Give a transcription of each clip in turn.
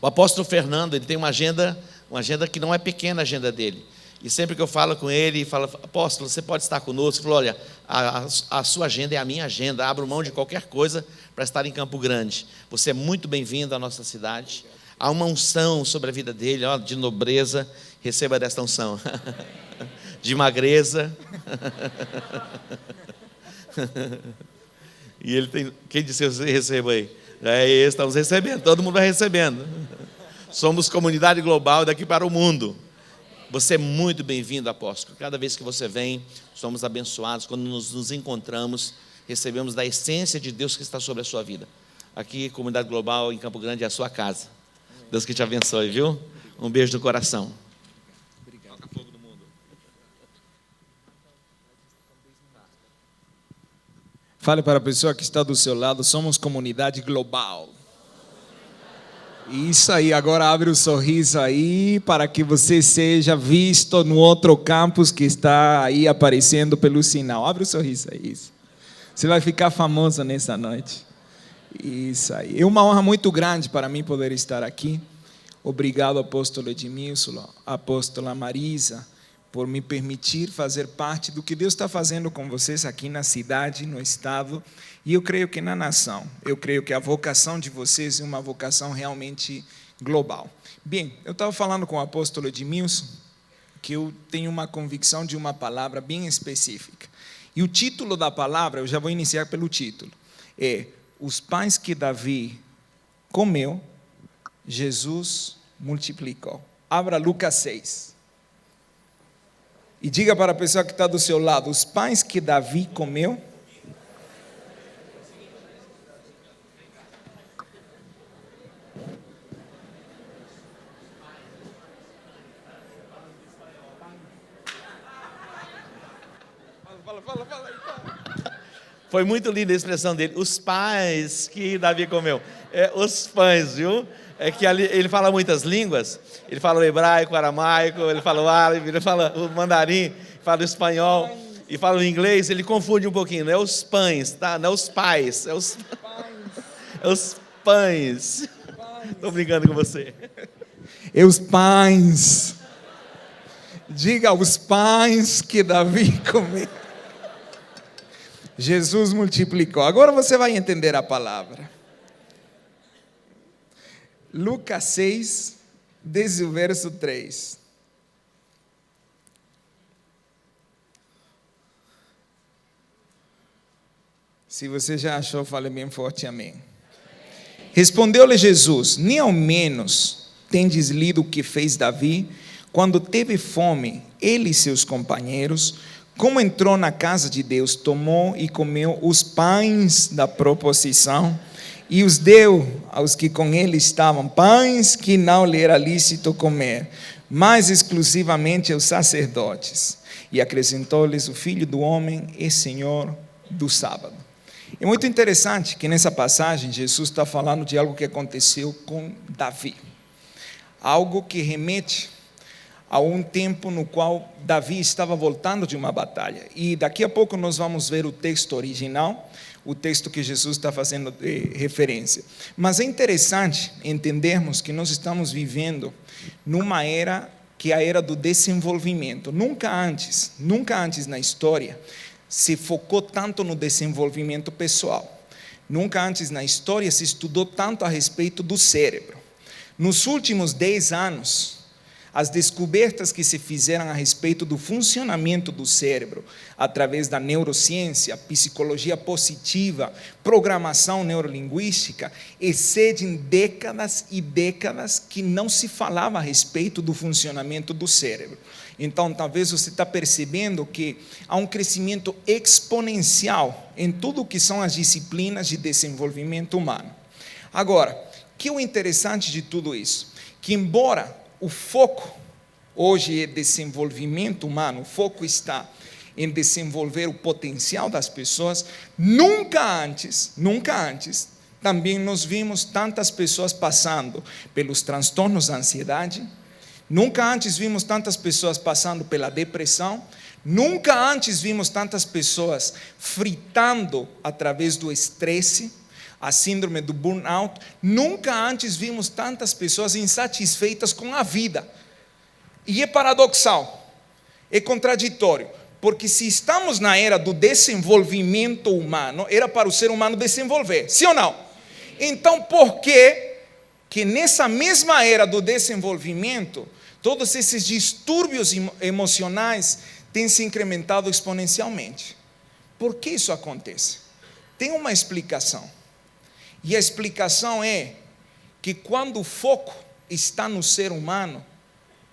O apóstolo Fernando, ele tem uma agenda que não é pequena, a agenda dele. E sempre que eu falo com ele, ele fala: apóstolo, você pode estar conosco? Ele falou: olha, a sua agenda é a minha agenda, abro mão de qualquer coisa para estar em Campo Grande. Você é muito bem-vindo à nossa cidade. Há uma unção sobre a vida dele, ó, de nobreza. Receba desta unção. De magreza. E ele tem, quem disse que você receba aí? Estamos recebendo, todo mundo vai recebendo. Somos comunidade global daqui para o mundo. Você é muito bem-vindo, apóstolo. Cada vez que você vem, somos abençoados. Quando nos encontramos, recebemos da essência de Deus que está sobre a sua vida. Aqui, comunidade global em Campo Grande, é a sua casa. Deus que te abençoe, viu? Um beijo no coração. Obrigado. Toca fogo no mundo. Fale para a pessoa que está do seu lado: somos comunidade global. Isso aí, agora abre o sorriso aí para que você seja visto no outro campus que está aí aparecendo pelo sinal. Abre o sorriso aí, isso. Você vai ficar famoso nessa noite. Isso aí. É uma honra muito grande para mim poder estar aqui. Obrigado, apóstolo Edmilson, apóstola Marisa, por me permitir fazer parte do que Deus está fazendo com vocês aqui na cidade, no estado, e eu creio que na nação. Eu creio que a vocação de vocês é uma vocação realmente global. Bem, eu estava falando com o apóstolo Edmilson que eu tenho uma convicção de uma palavra bem específica. E o título da palavra, eu já vou iniciar pelo título, é: os pães que Davi comeu, Jesus multiplicou. Abra Lucas 6. E diga para a pessoa que está do seu lado: os pães que Davi comeu, fala. Foi muito linda a expressão dele. Os pães que Davi comeu. Os pães, viu? É que ali, ele fala muitas línguas. Ele fala o hebraico, o aramaico, ele fala o árabe, ele fala o mandarim, fala o espanhol e fala o inglês. Ele confunde um pouquinho. Não é os pães, tá? Não é os pais. É os pães. Estou brincando com você. É os pães. Diga: os pães que Davi comeu, Jesus multiplicou. Agora você vai entender a palavra. Lucas 6, desde o verso 3. Se você já achou, fale bem forte amém. Respondeu-lhe Jesus: nem ao menos tendes lido o que fez Davi, quando teve fome, ele e seus companheiros, como entrou na casa de Deus, tomou e comeu os pães da proposição, e os deu aos que com ele estavam, pães que não lhe era lícito comer, mas exclusivamente aos sacerdotes. E acrescentou-lhes: o Filho do Homem é Senhor do sábado. É muito interessante que nessa passagem Jesus está falando de algo que aconteceu com Davi, algo que remete a um tempo no qual Davi estava voltando de uma batalha. E daqui a pouco nós vamos ver o texto original, o texto que Jesus está fazendo referência. Mas é interessante entendermos que nós estamos vivendo numa era que é a era do desenvolvimento. Nunca antes na história se focou tanto no desenvolvimento pessoal. Nunca antes na história se estudou tanto a respeito do cérebro. Nos últimos 10 anos, as descobertas que se fizeram a respeito do funcionamento do cérebro, através da neurociência, psicologia positiva, programação neurolinguística, excedem décadas e décadas que não se falava a respeito do funcionamento do cérebro. Então, talvez você está percebendo que há um crescimento exponencial em tudo o que são as disciplinas de desenvolvimento humano. Agora, o que é o interessante de tudo isso? Que embora o foco hoje é desenvolvimento humano, o foco está em desenvolver o potencial das pessoas, nunca antes, também nós vimos tantas pessoas passando pelos transtornos da ansiedade, nunca antes vimos tantas pessoas passando pela depressão, nunca antes vimos tantas pessoas fritando através do estresse, a síndrome do burnout. Nunca antes vimos tantas pessoas insatisfeitas com a vida. E é paradoxal, é contraditório, porque se estamos na era do desenvolvimento humano, era para o ser humano desenvolver, sim ou não? Então, por que nessa mesma era do desenvolvimento, todos esses distúrbios emocionais têm se incrementado exponencialmente? Por que isso acontece? Tem uma explicação. E a explicação é que quando o foco está no ser humano,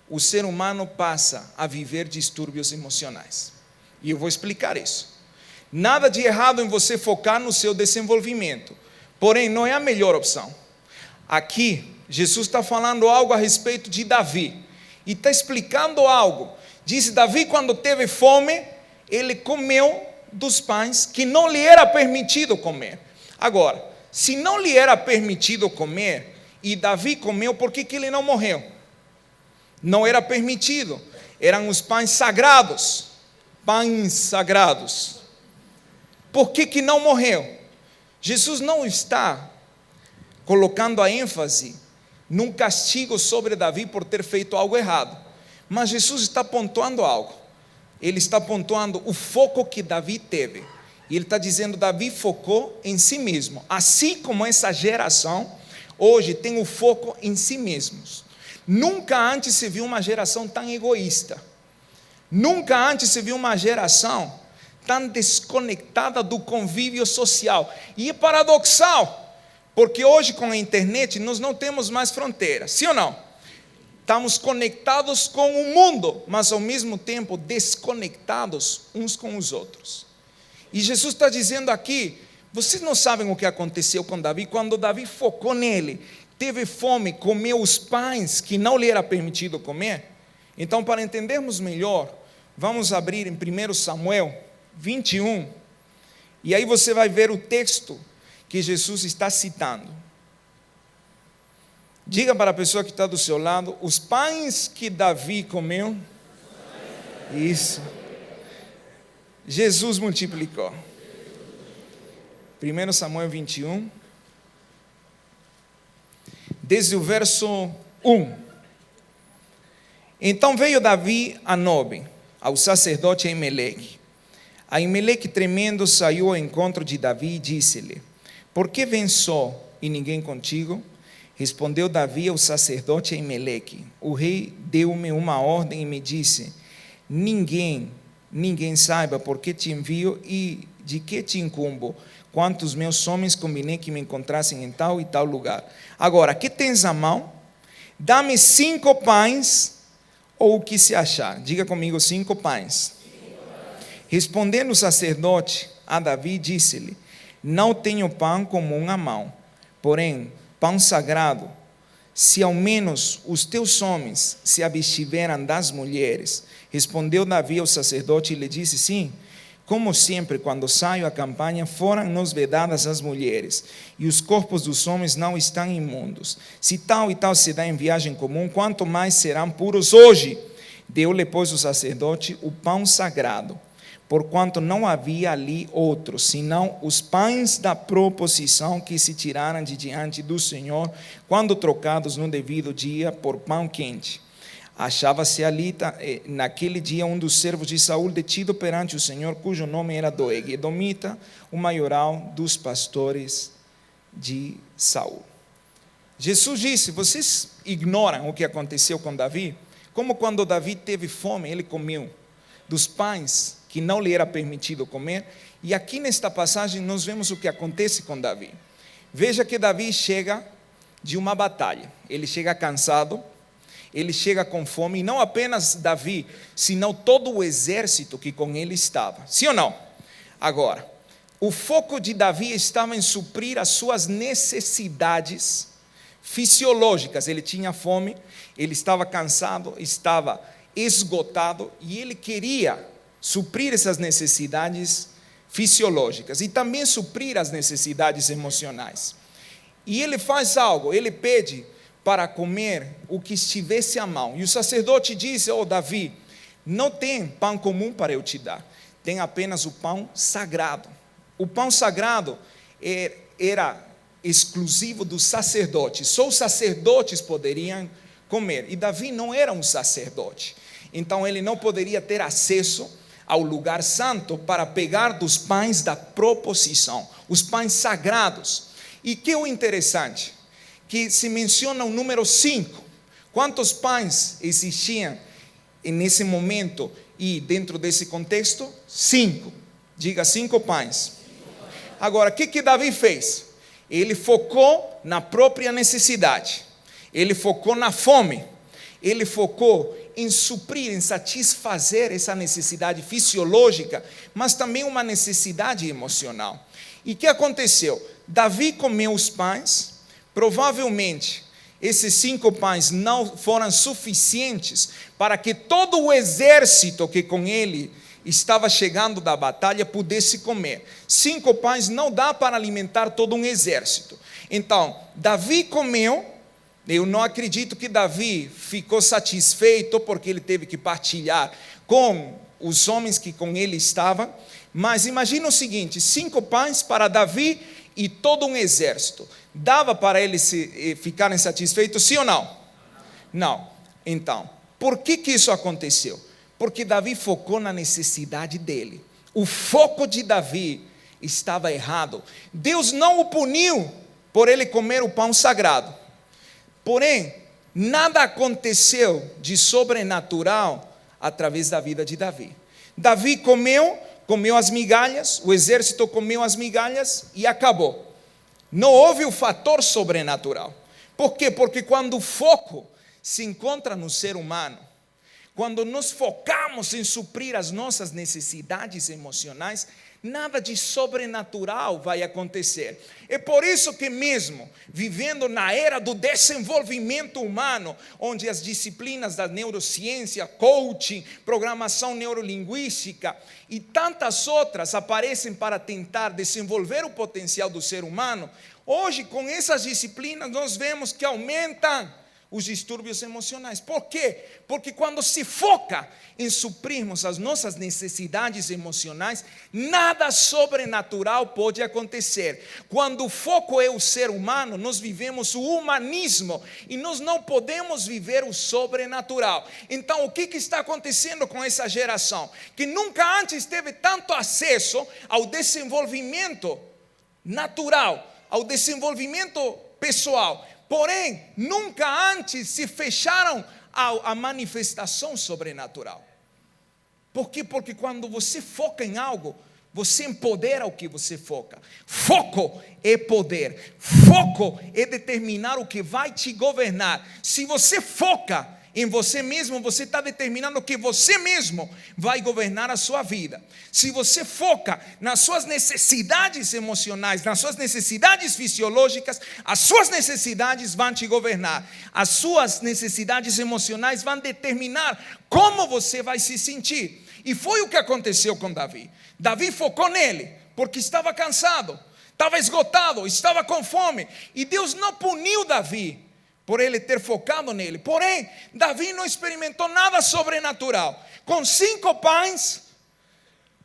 o ser humano passa a viver distúrbios emocionais. E eu vou explicar isso. Nada de errado em você focar no seu desenvolvimento, porém não é a melhor opção. Aqui, Jesus está falando algo a respeito de Davi, e está explicando algo. Diz: Davi, quando teve fome, ele comeu dos pães que não lhe era permitido comer. Agora, se não lhe era permitido comer, e Davi comeu, por que ele não morreu? Não era permitido, eram os pães sagrados. Pães sagrados. Por que não morreu? Jesus não está colocando a ênfase num castigo sobre Davi por ter feito algo errado, mas Jesus está pontuando algo. Ele está pontuando o foco que Davi teve, e ele está dizendo: Davi focou em si mesmo, assim como essa geração hoje tem o foco em si mesmos. Nunca antes se viu uma geração tão egoísta, nunca antes se viu uma geração tão desconectada do convívio social. E é paradoxal, porque hoje com a internet nós não temos mais fronteiras, sim ou não? Estamos conectados com o mundo, mas ao mesmo tempo desconectados uns com os outros. E Jesus está dizendo aqui: vocês não sabem o que aconteceu com Davi, quando Davi focou nele, teve fome, comeu os pães que não lhe era permitido comer. Então, para entendermos melhor, vamos abrir em 1 Samuel 21, e aí você vai ver o texto que Jesus está citando. Diga para a pessoa que está do seu lado: os pães que Davi comeu, isso, Jesus multiplicou. 1 Samuel 21, desde o verso 1. Então veio Davi a Nobe, ao sacerdote Aimeleque. Aimeleque tremendo saiu ao encontro de Davi e disse-lhe: por que vens só e ninguém contigo? Respondeu Davi ao sacerdote Aimeleque: o rei deu-me uma ordem e me disse: ninguém saiba por que te envio e de que te incumbo. Quantos meus homens combinei que me encontrassem em tal e tal lugar. Agora, que tens à mão? Dá-me 5 pães, ou o que se achar. Diga comigo: 5 pães. Respondendo o sacerdote a Davi, disse-lhe: não tenho pão comum à mão, porém pão sagrado. Se ao menos os teus homens se abstiveram das mulheres. Respondeu Davi ao sacerdote e lhe disse: sim, como sempre, quando saio à campanha, foram-nos vedadas as mulheres, e os corpos dos homens não estão imundos. Se tal e tal se dá em viagem comum, quanto mais serão puros hoje. Deu-lhe, pois, o sacerdote o pão sagrado, porquanto não havia ali outro, senão os pães da proposição que se tiraram de diante do Senhor, quando trocados no devido dia por pão quente. Achava-se ali, naquele dia, um dos servos de Saul detido perante o Senhor, cujo nome era Doeg, edomita, o maioral dos pastores de Saul. Jesus disse: vocês ignoram o que aconteceu com Davi? Como quando Davi teve fome, ele comeu dos pães que não lhe era permitido comer. E aqui nesta passagem nós vemos o que acontece com Davi. Veja que Davi chega de uma batalha, ele chega cansado, ele chega com fome, e não apenas Davi, senão todo o exército que com ele estava, sim ou não? Agora, o foco de Davi estava em suprir as suas necessidades fisiológicas. Ele tinha fome, ele estava cansado, estava esgotado, e ele queria suprir essas necessidades fisiológicas e também suprir as necessidades emocionais. E ele faz algo, ele pede para comer o que estivesse à mão. E o sacerdote disse: Davi, não tem pão comum para eu te dar, tem apenas o pão sagrado. O pão sagrado era exclusivo dos sacerdotes. Só os sacerdotes poderiam comer. E Davi não era um sacerdote. Então ele não poderia ter acesso ao lugar santo para pegar dos pães da proposição, os pães sagrados. E que é o interessante? Que se menciona o número 5. Quantos pães existiam nesse momento e dentro desse contexto? 5. Diga 5 pães. Agora, o que Davi fez? Ele focou na própria necessidade. Ele focou na fome. Ele focou em suprir, em satisfazer essa necessidade fisiológica, mas também uma necessidade emocional. E o que aconteceu? Davi comeu os pães, provavelmente esses 5 pães não foram suficientes para que todo o exército que com ele estava chegando da batalha pudesse comer. 5 pães não dá para alimentar todo um exército. Então, Davi comeu. Eu não acredito que Davi ficou satisfeito porque ele teve que partilhar com os homens que com ele estavam. Mas imagina o seguinte: 5 pães para Davi e todo um exército. Dava para eles ficarem satisfeitos, sim ou não? Não. Então, por que isso aconteceu? Porque Davi focou na necessidade dele. O foco de Davi estava errado. Deus não o puniu por ele comer o pão sagrado. Porém, nada aconteceu de sobrenatural através da vida de Davi. Davi comeu as migalhas, o exército comeu as migalhas e acabou. Não houve o fator sobrenatural. Por quê? Porque quando o foco se encontra no ser humano, quando nos focamos em suprir as nossas necessidades emocionais, nada de sobrenatural vai acontecer. É por isso que mesmo vivendo na era do desenvolvimento humano, onde as disciplinas da neurociência, coaching, programação neurolinguística e tantas outras aparecem para tentar desenvolver o potencial do ser humano, hoje com essas disciplinas nós vemos que aumentam os distúrbios emocionais. Por quê? Porque quando se foca em suprirmos as nossas necessidades emocionais, nada sobrenatural pode acontecer. Quando o foco é o ser humano, nós vivemos o humanismo e nós não podemos viver o sobrenatural. Então, o que está acontecendo com essa geração? Que nunca antes teve tanto acesso ao desenvolvimento natural, ao desenvolvimento pessoal. Porém, nunca antes se fecharam à manifestação sobrenatural. Por quê? Porque quando você foca em algo, você empodera o que você foca. Foco é poder. Foco é determinar o que vai te governar. Se você foca em você mesmo, você está determinando que você mesmo vai governar a sua vida. Se você foca nas suas necessidades emocionais, nas suas necessidades fisiológicas, as suas necessidades vão te governar. As suas necessidades emocionais vão determinar como você vai se sentir. E foi o que aconteceu com Davi. Davi focou nele, porque estava cansado, estava esgotado, estava com fome. E Deus não puniu Davi por ele ter focado nele. Porém, Davi não experimentou nada sobrenatural. Com 5 pães,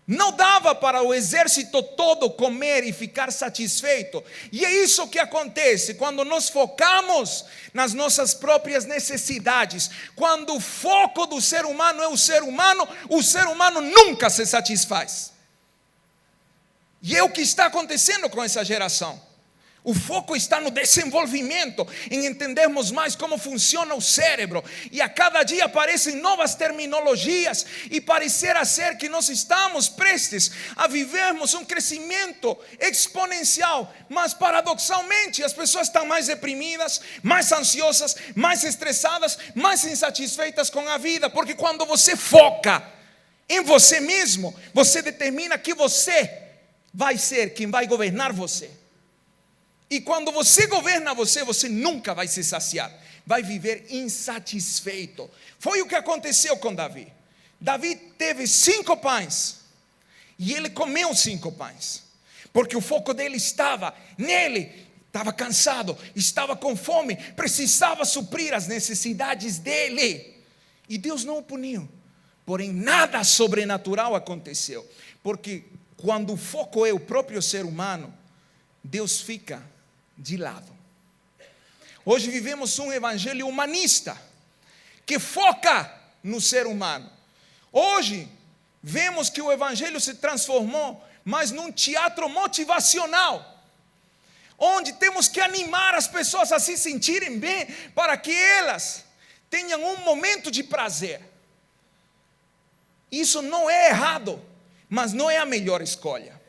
não dava para o exército todo comer e ficar satisfeito. E é isso que acontece quando nós focamos nas nossas próprias necessidades. Quando o foco do ser humano é o ser humano nunca se satisfaz. E é o que está acontecendo com essa geração. O foco está no desenvolvimento, em entendermos mais como funciona o cérebro. E a cada dia aparecem novas terminologias e parecerá ser que nós estamos prestes a vivermos um crescimento exponencial. Mas paradoxalmente as pessoas estão mais deprimidas, mais ansiosas, mais estressadas, mais insatisfeitas com a vida. Porque quando você foca em você mesmo, você determina que você vai ser quem vai governar você. E quando você governa você nunca vai se saciar, vai viver insatisfeito. Foi o que aconteceu com Davi. Davi teve 5 pães e ele comeu 5 pães, porque o foco dele estava nele. Estava cansado, estava com fome, precisava suprir as necessidades dele. E Deus não o puniu. Porém, nada sobrenatural aconteceu, porque quando o foco é o próprio ser humano, Deus fica de lado. Hoje vivemos um evangelho humanista, que foca no ser humano. Hoje, vemos que o evangelho se transformou mais num teatro motivacional, onde temos que animar as pessoas a se sentirem bem, para que elas tenham um momento de prazer. Isso não é errado, mas não é a melhor escolha.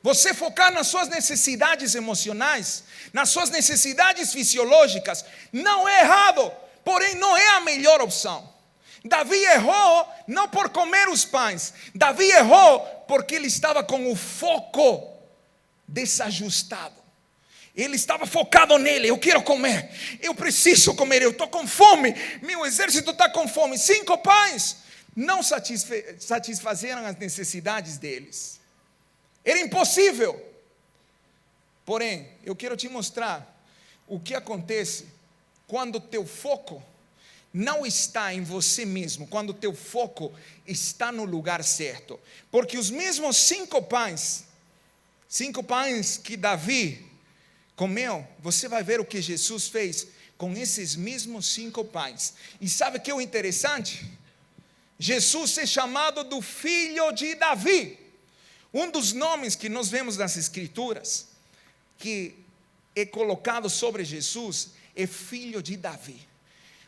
Você focar nas suas necessidades emocionais, nas suas necessidades fisiológicas, não é errado, porém não é a melhor opção. Davi errou não por comer os pães, Davi errou porque ele estava com o foco desajustado. Ele estava focado nele, eu quero comer, eu preciso comer, eu estou com fome, meu exército está com fome. 5 pães não satisfazeram as necessidades deles. Era impossível. Porém, eu quero te mostrar o que acontece quando o teu foco não está em você mesmo, quando o teu foco está no lugar certo. Porque os mesmos 5 pães que Davi comeu, você vai ver o que Jesus fez com esses mesmos 5 pães. E sabe o que é o interessante? Jesus é chamado do filho de Davi. Um dos nomes que nós vemos nas Escrituras, que é colocado sobre Jesus, é filho de Davi.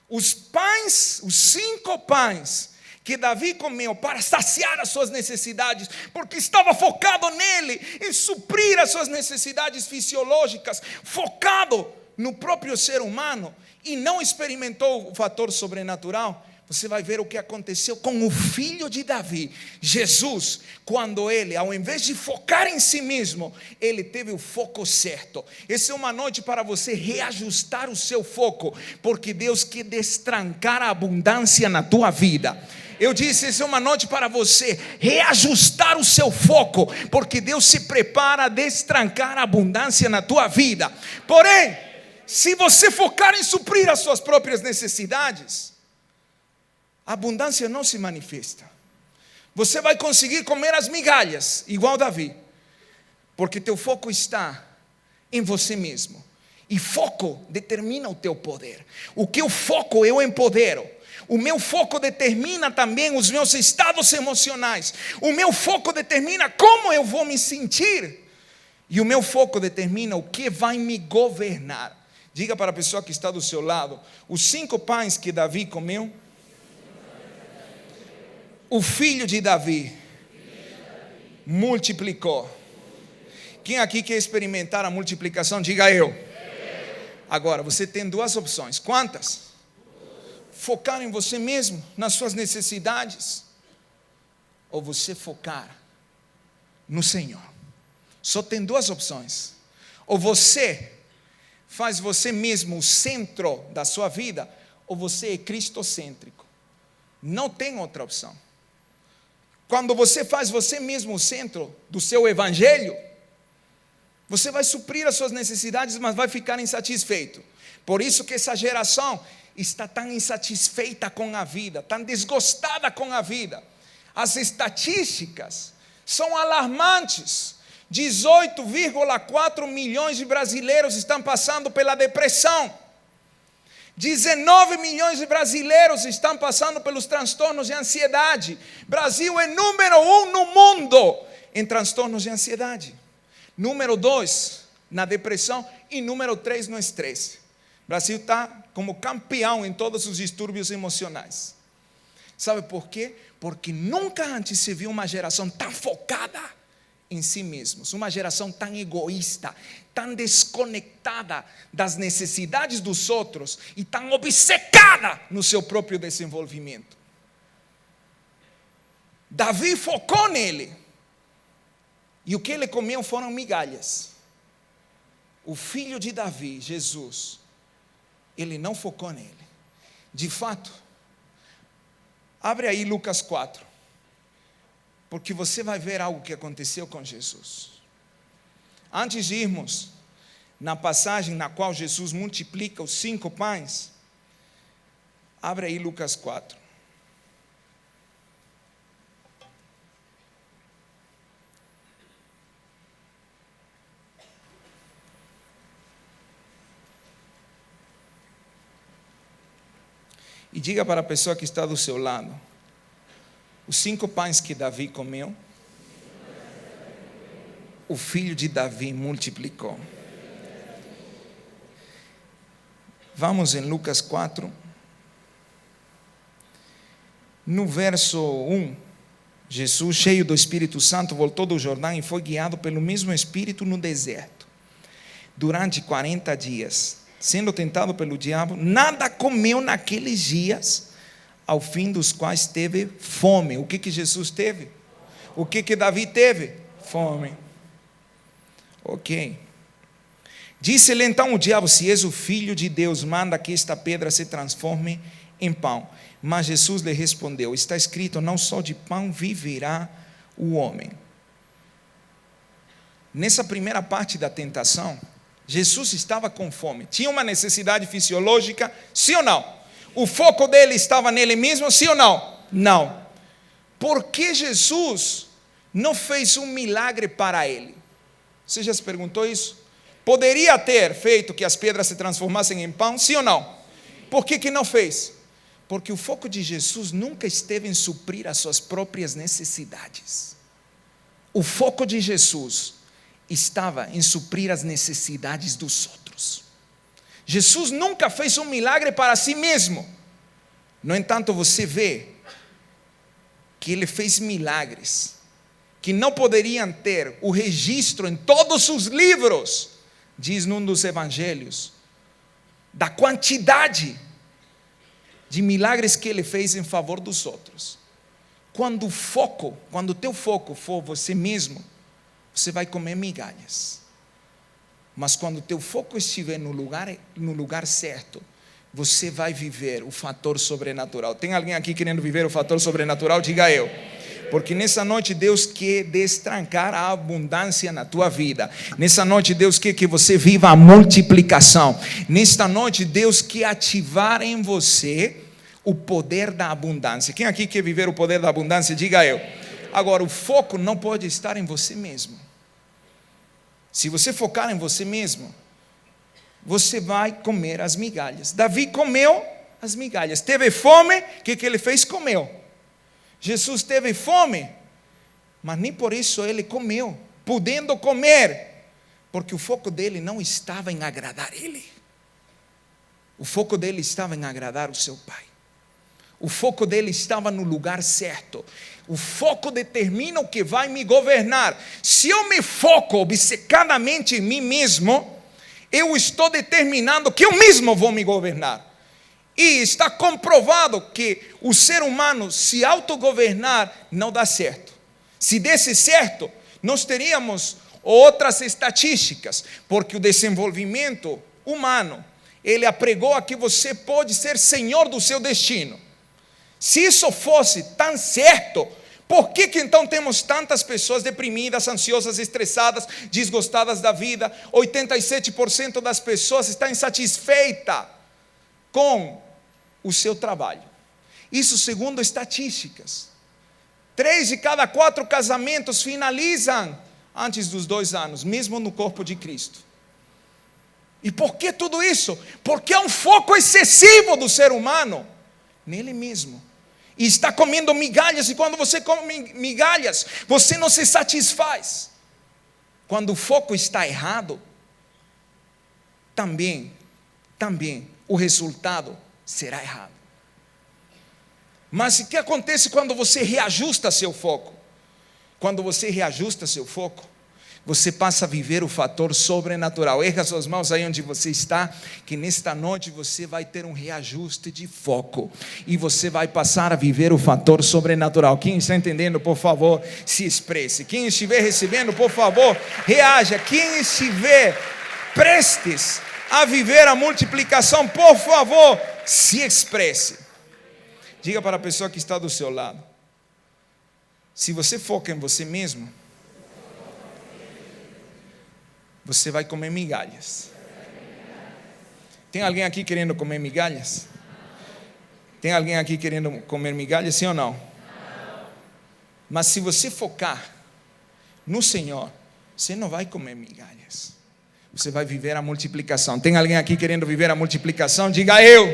Os pães, os 5 pães que Davi comeu para saciar as suas necessidades, porque estava focado nele, em suprir as suas necessidades fisiológicas, focado no próprio ser humano, e não experimentou o fator sobrenatural. Você vai ver o que aconteceu com o filho de Davi, Jesus, quando ele, ao invés de focar em si mesmo, ele teve o foco certo. Essa é uma noite para você reajustar o seu foco, porque Deus quer destrancar a abundância na tua vida. Eu disse, essa é uma noite para você reajustar o seu foco, porque Deus se prepara a destrancar a abundância na tua vida. Porém, se você focar em suprir as suas próprias necessidades, a abundância não se manifesta. Você vai conseguir comer as migalhas, igual Davi, porque teu foco está em você mesmo. E foco determina o teu poder. O que eu foco, eu empodero. O meu foco determina também os meus estados emocionais. O meu foco determina como eu vou me sentir. E o meu foco determina o que vai me governar. Diga para a pessoa que está do seu lado: os 5 pães que Davi comeu, o filho de Davi multiplicou. Quem aqui quer experimentar a multiplicação? Diga eu. Agora, você tem 2 opções. Quantas? Focar em você mesmo, nas suas necessidades, ou você focar no Senhor. Só tem 2 opções. Ou você faz você mesmo o centro da sua vida, ou você é cristocêntrico. Não tem outra opção. Quando você faz você mesmo o centro do seu evangelho, você vai suprir as suas necessidades, mas vai ficar insatisfeito. Por isso que essa geração está tão insatisfeita com a vida, tão desgostada com a vida. As estatísticas são alarmantes. 18,4 milhões de brasileiros estão passando pela depressão. 19 milhões de brasileiros estão passando pelos transtornos de ansiedade. Brasil é número 1 no mundo em transtornos de ansiedade. Número 2 na depressão e número 3 no estresse. Brasil está como campeão em todos os distúrbios emocionais. Sabe por quê? Porque nunca antes se viu uma geração tão focada em si mesmos, uma geração tão egoísta, tão desconectada das necessidades dos outros e tão obcecada no seu próprio desenvolvimento. Davi focou nele, e o que ele comeu foram migalhas. O filho de Davi, Jesus, ele não focou nele. De fato, abre aí Lucas 4. Porque você vai ver algo que aconteceu com Jesus. Antes de irmos na passagem na qual Jesus multiplica os 5 pães, abre aí Lucas 4. E diga para a pessoa que está do seu lado: os 5 pães que Davi comeu, o filho de Davi multiplicou. Vamos em Lucas 4. No verso 1, Jesus, cheio do Espírito Santo, voltou do Jordão e foi guiado pelo mesmo Espírito no deserto. Durante 40 dias, sendo tentado pelo diabo, nada comeu naqueles dias, ao fim dos quais teve fome. O que Jesus teve? O que Davi teve? Fome. Ok. Disse-lhe então o diabo: se és o filho de Deus, manda que esta pedra se transforme em pão. Mas Jesus lhe respondeu: está escrito, não só de pão viverá o homem. Nessa primeira parte da tentação, Jesus estava com fome, tinha uma necessidade fisiológica, sim ou não? O foco dele estava nele mesmo, sim ou não? Não. Por que Jesus não fez um milagre para ele? Você já se perguntou isso? Poderia ter feito que as pedras se transformassem em pão, sim ou não? Por que não fez? Porque o foco de Jesus nunca esteve em suprir as suas próprias necessidades. O foco de Jesus estava em suprir as necessidades dos outros. Jesus nunca fez um milagre para si mesmo. No entanto, você vê que ele fez milagres que não poderiam ter o registro em todos os livros, diz num dos evangelhos, da quantidade de milagres que ele fez em favor dos outros. Quando o teu foco for você mesmo, você vai comer migalhas. Mas quando o teu foco estiver no lugar certo, você vai viver o fator sobrenatural. Tem alguém aqui querendo viver o fator sobrenatural? Diga eu. Porque nessa noite Deus quer destrancar a abundância na tua vida. Nessa noite Deus quer que você viva a multiplicação. Nesta noite Deus quer ativar em você o poder da abundância. Quem aqui quer viver o poder da abundância? Diga eu. Agora, o foco não pode estar em você mesmo. Se você focar em você mesmo, você vai comer as migalhas. Davi comeu as migalhas. Teve fome, o que ele fez? Comeu. Jesus teve fome, mas nem por isso ele comeu, podendo comer, porque o foco dele não estava em agradar ele. O foco dele estava em agradar o seu pai. O foco dele estava no lugar certo. O foco determina o que vai me governar. Se eu me foco obcecadamente em mim mesmo, eu estou determinando que eu mesmo vou me governar. E está comprovado que o ser humano se autogovernar não dá certo. Se desse certo, nós teríamos outras estatísticas, porque o desenvolvimento humano, ele apregou a que você pode ser senhor do seu destino. Se isso fosse tão certo, por que então temos tantas pessoas deprimidas, ansiosas, estressadas, desgostadas da vida? 87% das pessoas estão insatisfeitas com o seu trabalho. Isso segundo estatísticas. 3 de cada 4 casamentos finalizam antes dos 2 anos, mesmo no corpo de Cristo. E por que tudo isso? Porque é um foco excessivo do ser humano nele mesmo. E está comendo migalhas, e quando você come migalhas, você não se satisfaz. Quando o foco está errado, também o resultado será errado. Mas o que acontece quando você reajusta seu foco? Quando você reajusta seu foco, você passa a viver o fator sobrenatural. Erga suas mãos aí onde você está, que nesta noite você vai ter um reajuste de foco. E você vai passar a viver o fator sobrenatural. Quem está entendendo, por favor, se expresse. Quem estiver recebendo, por favor, reaja. Quem estiver prestes a viver a multiplicação, por favor, se expresse. Diga para a pessoa que está do seu lado: se você foca em você mesmo, você vai comer migalhas. Tem alguém aqui querendo comer migalhas? Tem alguém aqui querendo comer migalhas, sim ou não? Mas se você focar no Senhor, você não vai comer migalhas. Você vai viver a multiplicação. Tem alguém aqui querendo viver a multiplicação? Diga eu.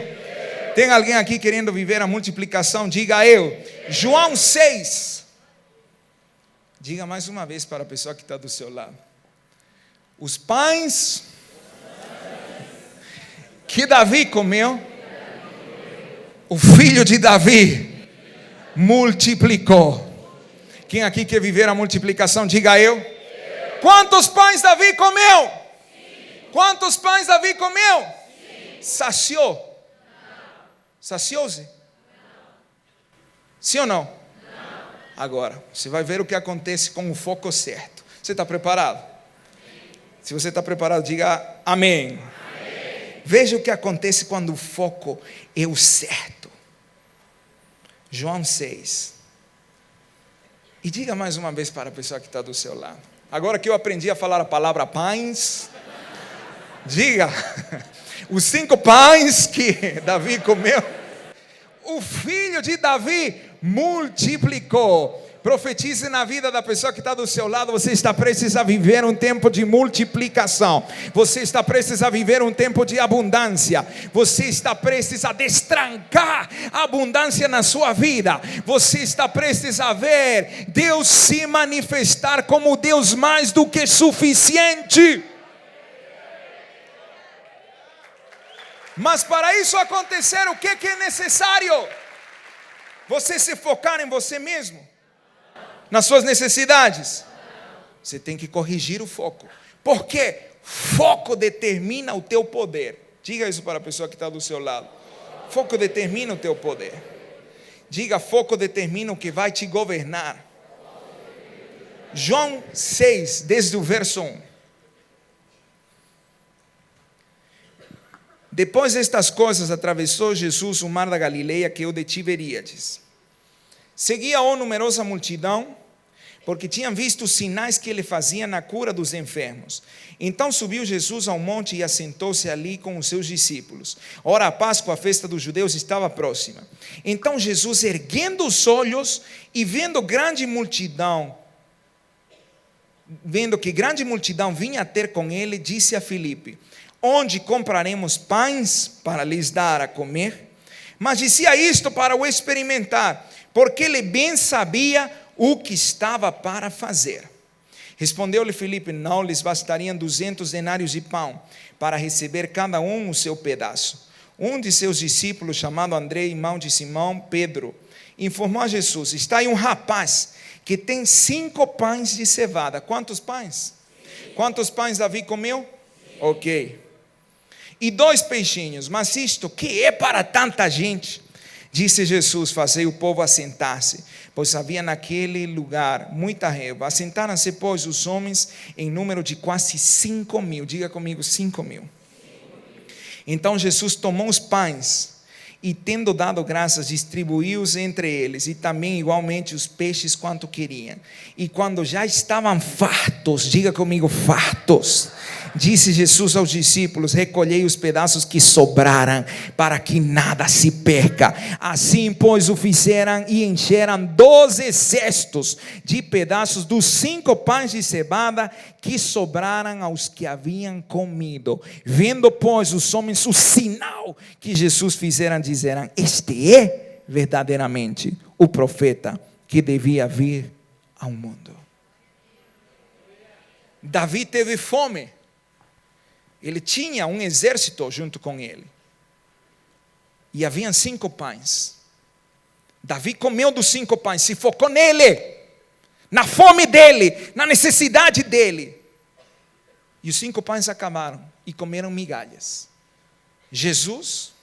Tem alguém aqui querendo viver a multiplicação? Diga eu. João 6. Diga mais uma vez para a pessoa que está do seu lado. Os pães que Davi comeu, o filho de Davi multiplicou. Quem aqui quer viver a multiplicação? Diga eu. Quantos pães Davi comeu? Quantos pães Davi comeu? Saciou. Saciou-se? Sim ou não? Agora, você vai ver o que acontece com o foco certo. Você está preparado? Se você está preparado, diga amém. Veja o que acontece quando o foco é o certo. João 6. E diga mais uma vez para a pessoa que está do seu lado. Agora que eu aprendi a falar a palavra pães, diga, os 5 pães que Davi comeu, o filho de Davi multiplicou. Profetize na vida da pessoa que está do seu lado. Você está prestes a viver um tempo de multiplicação. Você está prestes a viver um tempo de abundância. Você está prestes a destrancar a abundância na sua vida. Você está prestes a ver Deus se manifestar como Deus mais do que suficiente. Mas para isso acontecer, o que é necessário? Você se focar em você mesmo? Nas suas necessidades? Você tem que corrigir o foco. Porque foco determina o teu poder. Diga isso para a pessoa que está do seu lado. Foco determina o teu poder. Diga, foco determina o que vai te governar. João 6, desde o verso 1. Depois destas coisas, atravessou Jesus o mar da Galileia, que é o de Tiberíades. Seguia-o numerosa multidão, porque tinham visto os sinais que ele fazia na cura dos enfermos. Então subiu Jesus ao monte e assentou-se ali com os seus discípulos. Ora, a Páscoa, a festa dos judeus, estava próxima. Então Jesus, erguendo os olhos e vendo que grande multidão vinha ter com ele, disse a Filipe: onde compraremos pães para lhes dar a comer? Mas dizia isto para o experimentar, porque ele bem sabia o que estava para fazer. Respondeu-lhe Filipe: não lhes bastariam 200 denários de pão, para receber cada um o seu pedaço. Um de seus discípulos, chamado André, irmão de Simão Pedro, informou a Jesus: está aí um rapaz que tem 5 pães de cevada. Quantos pães? Quantos pães Davi comeu? Ok. E 2 peixinhos. Mas isto que é para tanta gente? Disse Jesus: fazei o povo assentar-se, pois havia naquele lugar muita relva. Assentaram-se, pois, os homens em número de quase 5.000. Diga comigo, 5.000. Então Jesus tomou os pães e, tendo dado graças, distribuiu-os entre eles, e também igualmente os peixes quanto queriam. E quando já estavam fartos, diga comigo, fartos, disse Jesus aos discípulos: recolhei os pedaços que sobraram, para que nada se perca. Assim, pois, o fizeram e encheram 12 cestos de pedaços dos 5 pães de cevada que sobraram aos que haviam comido. Vendo, pois, os homens o sinal que Jesus fizera, disseram: este é verdadeiramente o profeta que devia vir ao mundo. Davi teve fome. Ele tinha um exército junto com ele. E haviam 5 pães. Davi comeu dos 5 pães, se focou nele, na fome dele, na necessidade dele. E os 5 pães acabaram e comeram migalhas. Jesus,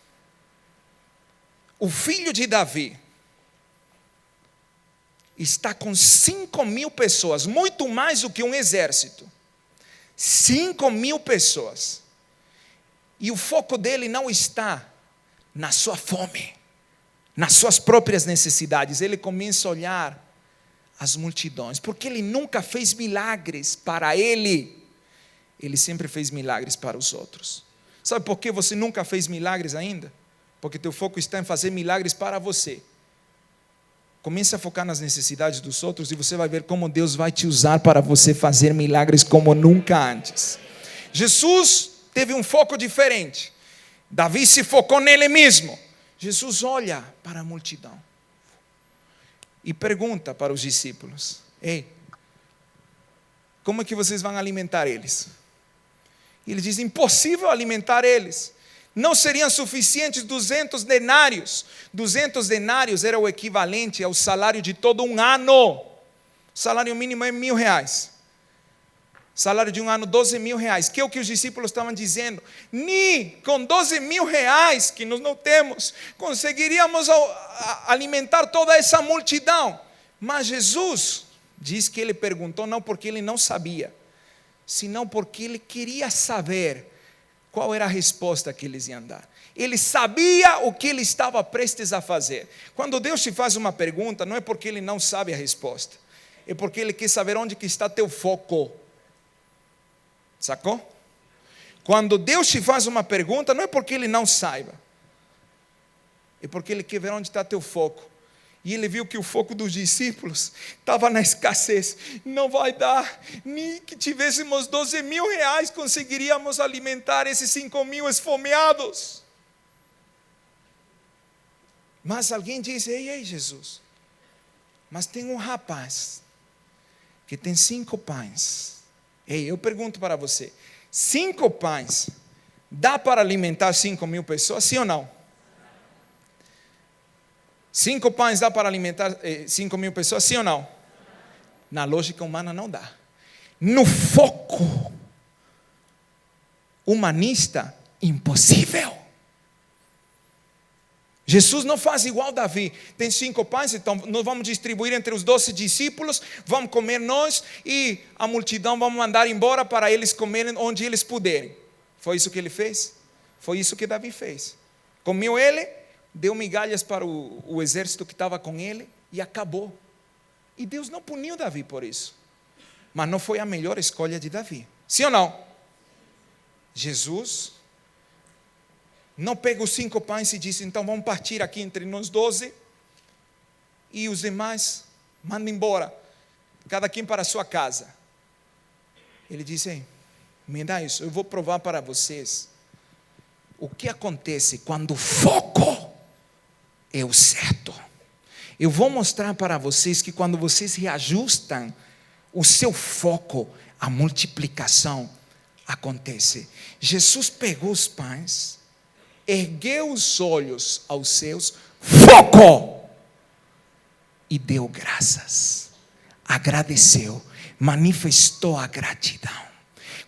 o filho de Davi, está com 5.000 pessoas, muito mais do que um exército. 5.000 pessoas. E o foco dele não está na sua fome, nas suas próprias necessidades. Ele começa a olhar as multidões, porque ele nunca fez milagres para ele. Ele sempre fez milagres para os outros. Sabe por que você nunca fez milagres ainda? Porque teu foco está em fazer milagres para você. Comece a focar nas necessidades dos outros e você vai ver como Deus vai te usar para você fazer milagres como nunca antes. Jesus teve um foco diferente. Davi se focou nele mesmo. Jesus olha para a multidão e pergunta para os discípulos: ei, como é que vocês vão alimentar eles? E ele diz: impossível alimentar eles. Não seriam suficientes 200 denários. 200 denários era o equivalente ao salário de todo um ano. O salário mínimo é R$1.000. Salário de um ano, R$12.000. Que é o que os discípulos estavam dizendo. Nem com R$12.000 que nós não temos, conseguiríamos alimentar toda essa multidão. Mas Jesus diz que ele perguntou não porque ele não sabia, senão porque ele queria saber qual era a resposta que eles iam dar. Ele sabia o que ele estava prestes a fazer. Quando Deus te faz uma pergunta, não é porque ele não sabe a resposta, é porque ele quer saber onde que está teu foco. Sacou? Quando Deus te faz uma pergunta, não é porque ele não saiba, é porque ele quer ver onde está teu foco. E ele viu que o foco dos discípulos estava na escassez. Não vai dar, nem que tivéssemos R$12.000 conseguiríamos alimentar esses 5.000 esfomeados. Mas alguém diz: ei Jesus, mas tem um rapaz que tem 5 pães. Ei, eu pergunto para você: 5 pães dá para alimentar 5.000 pessoas, sim ou não? 5 pães dá para alimentar 5.000 pessoas, sim ou não? Na lógica humana não dá. No foco humanista, impossível. Jesus não faz igual Davi. Tem 5 pães, então nós vamos distribuir entre os 12 discípulos, vamos comer nós, e a multidão vamos mandar embora para eles comerem onde eles puderem. Foi isso que ele fez? Foi isso que Davi fez. Comeu ele, deu migalhas para o exército que estava com ele e acabou. E Deus não puniu Davi por isso. Mas não foi a melhor escolha de Davi. Sim ou não? Jesus não pega os 5 pães e disse: então vamos partir aqui entre nós 12 e os demais manda embora, cada quem para a sua casa. Ele disse: ei, me dá isso, eu vou provar para vocês o que acontece quando o foco é o certo. Eu vou mostrar para vocês que quando vocês reajustam o seu foco, a multiplicação acontece. Jesus pegou os pães, ergueu os olhos aos céus, focou e deu graças, agradeceu, manifestou a gratidão.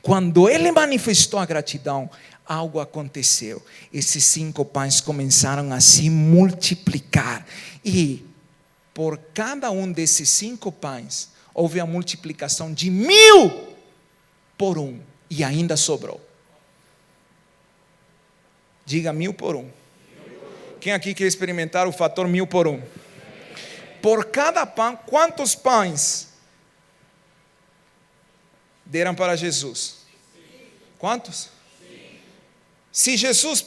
Quando ele manifestou a gratidão, algo aconteceu. Esses 5 pães começaram a se multiplicar, e por cada um desses 5 pães houve a multiplicação de 1.000 por 1, e ainda sobrou. Diga 1.000 por 1. Quem aqui quer experimentar o fator 1.000 por 1? Por cada pão, quantos pães deram para Jesus? Quantos? Se Jesus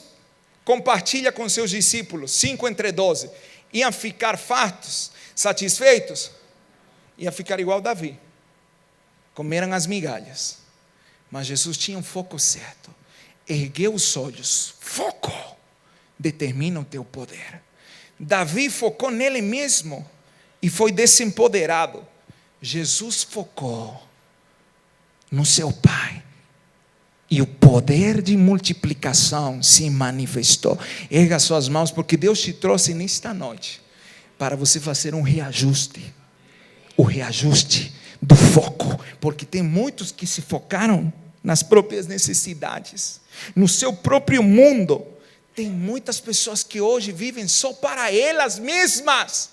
compartilha com seus discípulos 5 entre 12, iam ficar fartos, satisfeitos? Ia ficar igual Davi, comeram as migalhas. Mas Jesus tinha um foco certo. Ergueu os olhos, foco determina o teu poder. Davi focou nele mesmo e foi desempoderado. Jesus focou no seu Pai, e o poder de multiplicação se manifestou. Erga suas mãos, porque Deus te trouxe nesta noite para você fazer um reajuste. O reajuste do foco, porque tem muitos que se focaram nas próprias necessidades, no seu próprio mundo. Tem muitas pessoas que hoje vivem só para elas mesmas,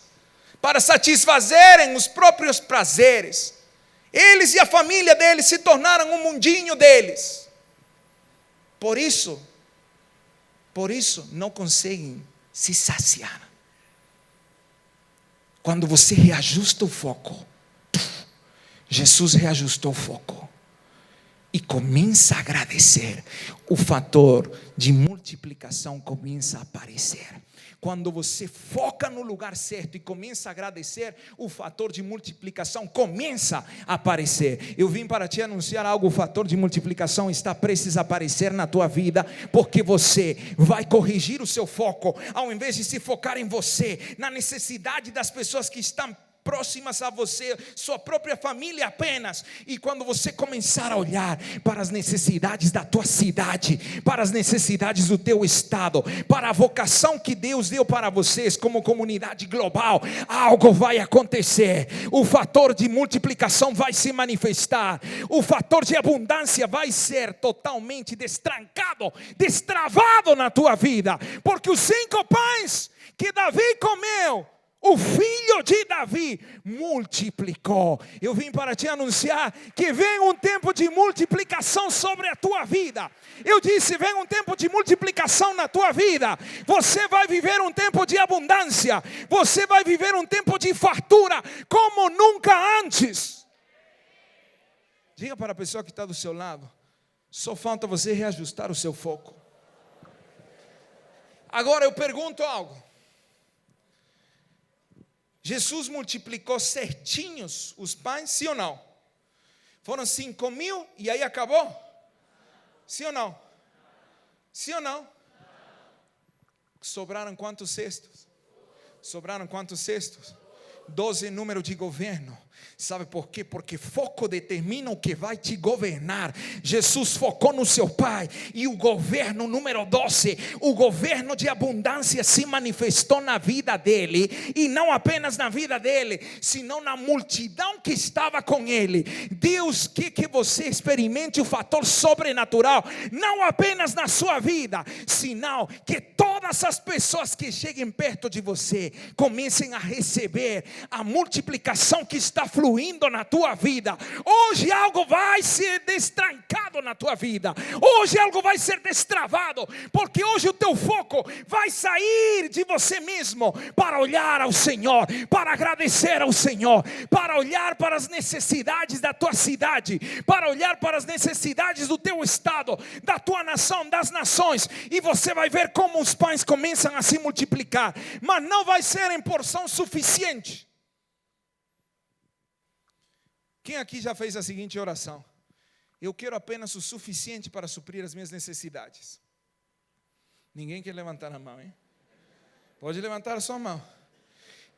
para satisfazerem os próprios prazeres. Eles e a família deles se tornaram um mundinho deles. Por isso não conseguem se saciar. Quando você reajusta o foco, Jesus reajustou o foco e começa a agradecer, o fator de multiplicação começa a aparecer. Quando você foca no lugar certo e começa a agradecer, o fator de multiplicação começa a aparecer. Eu vim para te anunciar algo: o fator de multiplicação está prestes a aparecer na tua vida, porque você vai corrigir o seu foco, ao invés de se focar em você, na necessidade das pessoas que estão próximas a você, sua própria família apenas. E quando você começar a olhar para as necessidades da tua cidade, para as necessidades do teu estado, para a vocação que Deus deu para vocês como comunidade global, algo vai acontecer. O fator de multiplicação vai se manifestar, o fator de abundância vai ser totalmente destrancado, destravado na tua vida, porque os 5 pães que Davi comeu, o filho de Davi multiplicou. Eu vim para te anunciar que vem um tempo de multiplicação sobre a tua vida. Eu disse, vem um tempo de multiplicação na tua vida. Você vai viver um tempo de abundância. Você vai viver um tempo de fartura como nunca antes. Diga para a pessoa que está do seu lado: só falta você reajustar o seu foco. Agora eu pergunto algo. Jesus multiplicou certinhos os pães, sim ou não? Foram 5.000 e aí acabou? Sim ou não? Sim ou não? Sobraram quantos cestos? Sobraram quantos cestos? 12 número de governo. Sabe por quê? Porque foco determina o que vai te governar. Jesus focou no seu Pai, e o governo número 12, o governo de abundância, se manifestou na vida dele. E não apenas na vida dele, senão na multidão que estava com ele. Deus quer que você experimente o fator sobrenatural, não apenas na sua vida, senão que todas as pessoas que cheguem perto de você comecem a receber a multiplicação que está fluindo na tua vida. Hoje algo vai ser destrancado na tua vida. Hoje algo vai ser destravado, porque hoje o teu foco vai sair de você mesmo para olhar ao Senhor, para agradecer ao Senhor, para olhar para as necessidades da tua cidade, para olhar para as necessidades do teu estado, da tua nação, das nações. E você vai ver como os pães começam a se multiplicar, mas não vai ser em porção suficiente. Quem aqui já fez a seguinte oração: eu quero apenas o suficiente para suprir as minhas necessidades? Ninguém quer levantar a mão, hein? Pode levantar a sua mão.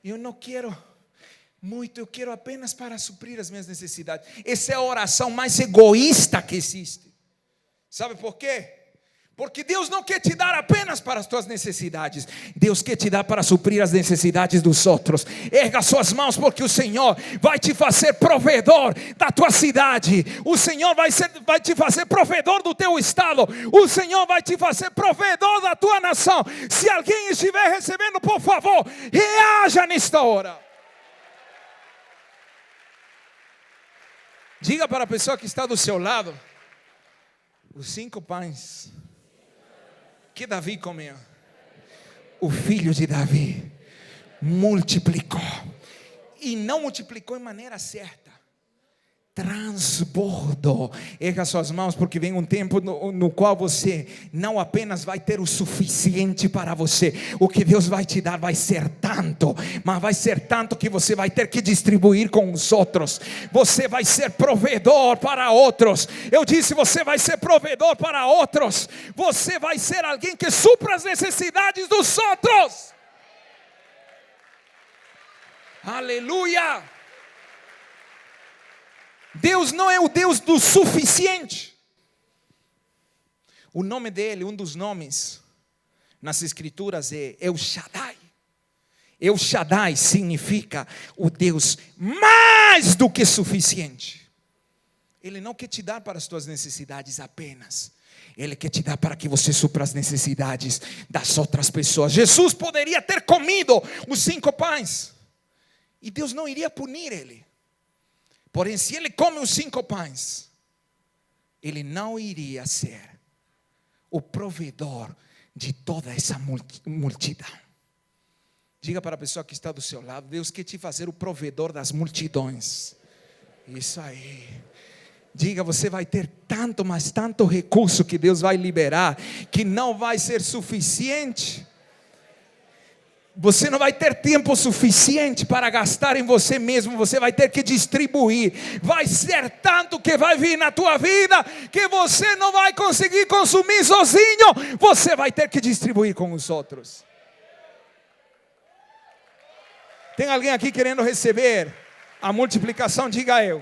Eu não quero muito, eu quero apenas para suprir as minhas necessidades. Essa é a oração mais egoísta que existe. Sabe por quê? Porque Deus não quer te dar apenas para as tuas necessidades. Deus quer te dar para suprir as necessidades dos outros. Erga suas mãos, porque o Senhor vai te fazer provedor da tua cidade. O Senhor vai te fazer provedor do teu estado. O Senhor vai te fazer provedor da tua nação. Se alguém estiver recebendo, por favor, reaja nesta hora. Diga para a pessoa que está do seu lado: os 5 pães que Davi comeu, o filho de Davi multiplicou. E não multiplicou em maneira certa, transbordou. Erga suas mãos, porque vem um tempo no qual você não apenas vai ter o suficiente para você. O que Deus vai te dar vai ser tanto, mas vai ser tanto que você vai ter que distribuir com os outros. Você vai ser provedor para outros. Eu disse, você vai ser provedor para outros. Você vai ser alguém que supra as necessidades dos outros. Aleluia! Deus não é o Deus do suficiente. O nome dele, um dos nomes nas escrituras é El Shaddai. El Shaddai significa o Deus mais do que suficiente. Ele não quer te dar para as tuas necessidades apenas. Ele quer te dar para que você supra as necessidades das outras pessoas. Jesus poderia ter comido os 5 pães e Deus não iria punir ele. Porém, se ele come os 5 pães, ele não iria ser o provedor de toda essa multidão. Diga para a pessoa que está do seu lado: Deus quer te fazer o provedor das multidões. Isso aí. Diga, você vai ter tanto, mas tanto recurso que Deus vai liberar, que não vai ser suficiente. Você não vai ter tempo suficiente para gastar em você mesmo. Você vai ter que distribuir. Vai ser tanto que vai vir na tua vida que você não vai conseguir consumir sozinho. Você vai ter que distribuir com os outros. Tem alguém aqui querendo receber a multiplicação? Diga eu.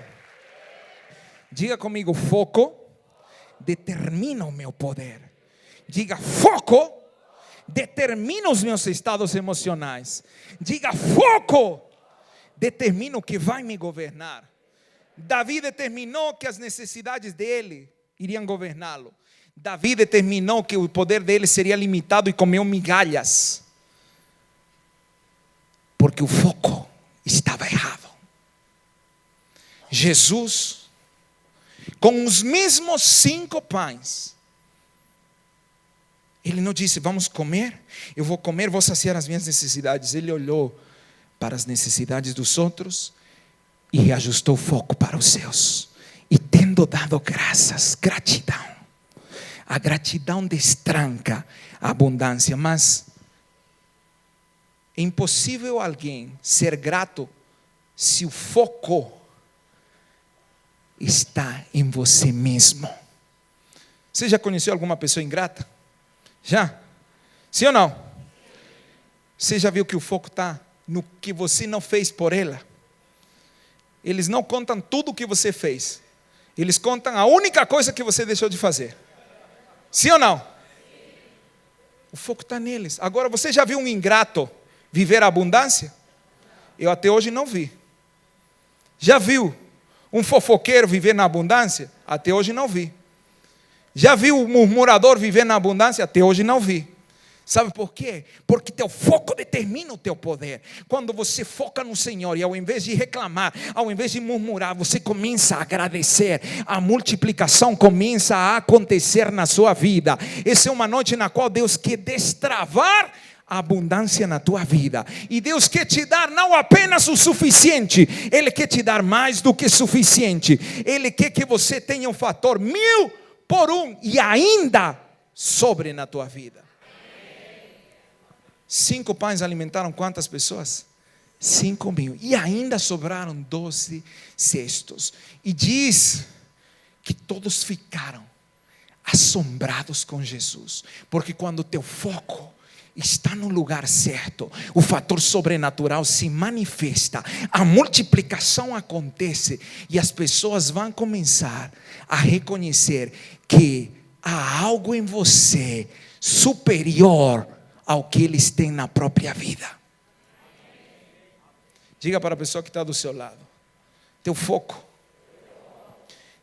Diga comigo: foco determina o meu poder. Diga: foco determina os meus estados emocionais. Diga: foco determina o que vai me governar. Davi determinou que as necessidades dele iriam governá-lo. Davi determinou que o poder dele seria limitado e comeu migalhas, porque o foco estava errado. Jesus, com os mesmos 5 pães, Ele não disse: vamos comer, eu vou comer, vou saciar as minhas necessidades. Ele olhou para as necessidades dos outros e reajustou o foco para os seus. E tendo dado graças, gratidão. A gratidão destranca a abundância. Mas é impossível alguém ser grato se o foco está em você mesmo. Você já conheceu alguma pessoa ingrata? Já? Sim ou não? Você já viu que o foco está no que você não fez por ela? Eles não contam tudo o que você fez. Eles contam a única coisa que você deixou de fazer. Sim ou não? O foco está neles. Agora, você já viu um ingrato viver a abundância? Eu até hoje não vi. Já viu um fofoqueiro viver na abundância? Até hoje não vi. Já viu um murmurador viver na abundância? Até hoje não vi. Sabe por quê? Porque teu foco determina o teu poder. Quando você foca no Senhor e ao invés de reclamar, ao invés de murmurar, você começa a agradecer, a multiplicação começa a acontecer na sua vida. Essa é uma noite na qual Deus quer destravar a abundância na tua vida. E Deus quer te dar não apenas o suficiente, Ele quer te dar mais do que suficiente. Ele quer que você tenha um fator 1000 por 1 e ainda sobre na tua vida. 5 pães alimentaram quantas pessoas? 5.000. E ainda sobraram 12 cestos. E diz que todos ficaram assombrados com Jesus. Porque quando o teu foco está no lugar certo, o fator sobrenatural se manifesta, a multiplicação acontece e as pessoas vão começar a reconhecer que há algo em você superior ao que eles têm na própria vida. Diga para a pessoa que está do seu lado: teu foco